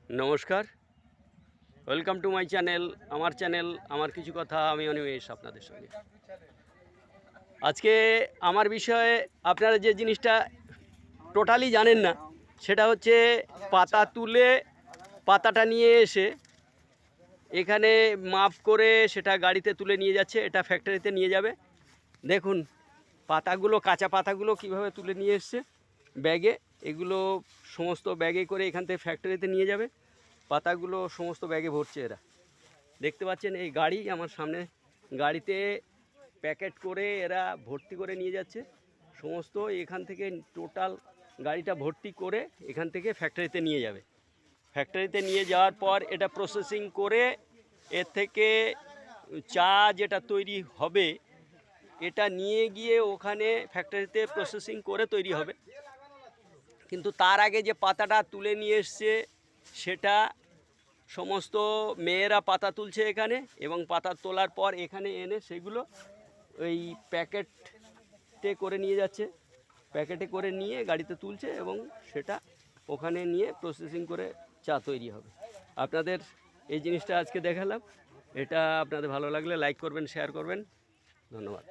নমস্কার, welcome to my channel. আমার কিছু কথা, আমি অনিমেষ আপনাদের সঙ্গে। আজকে আমার বিষয়ে আপনারা যে জিনিসটা টোটালি জানেন না, সেটা হচ্ছে পাতা তুলে পাতাটা নিয়ে এসে এখানে মাপ করে সেটা গাড়িতে তুলে নিয়ে যাচ্ছে, এটা ফ্যাক্টরিতে নিয়ে যাবে। দেখুন পাতাগুলো, কাঁচা পাতাগুলো কিভাবে তুলে নিয়ে এসছে ব্যাগে, এগুলো সমস্ত ব্যাগে করে এখান থেকে ফ্যাক্টরিতে নিয়ে যাবে। পাতাগুলো সমস্ত ব্যাগে ভরছে এরা, দেখতে পাচ্ছেন এই গাড়ি আমার সামনে, গাড়িতে প্যাকেট করে এরা ভর্তি করে নিয়ে যাচ্ছে সমস্ত। এখান থেকে টোটাল গাড়িটা ভর্তি করে এখান থেকে ফ্যাক্টরিতে নিয়ে যাবে। ফ্যাক্টরিতে নিয়ে যাওয়ার পর এটা প্রসেসিং করে এর থেকে চা যেটা তৈরি হবে, এটা নিয়ে গিয়ে ওখানে ফ্যাক্টরিতে প্রসেসিং করে তৈরি হবে। কিন্তু তার আগে যে পাতাটা তুলে নিয়ে এসছে, সেটা সমস্ত মেয়েরা পাতা তুলছে এখানে, এবং পাতা তোলার পর এখানে এনে সেগুলো ওই প্যাকেটে করে নিয়ে যাচ্ছে। প্যাকেটে করে নিয়ে গাড়িতে তুলছে এবং সেটা ওখানে নিয়ে প্রসেসিং করে চা তৈরি হবে। আপনাদের এই জিনিসটা আজকে দেখালাম। এটা আপনাদের ভালো লাগলে লাইক করবেন, শেয়ার করবেন। ধন্যবাদ।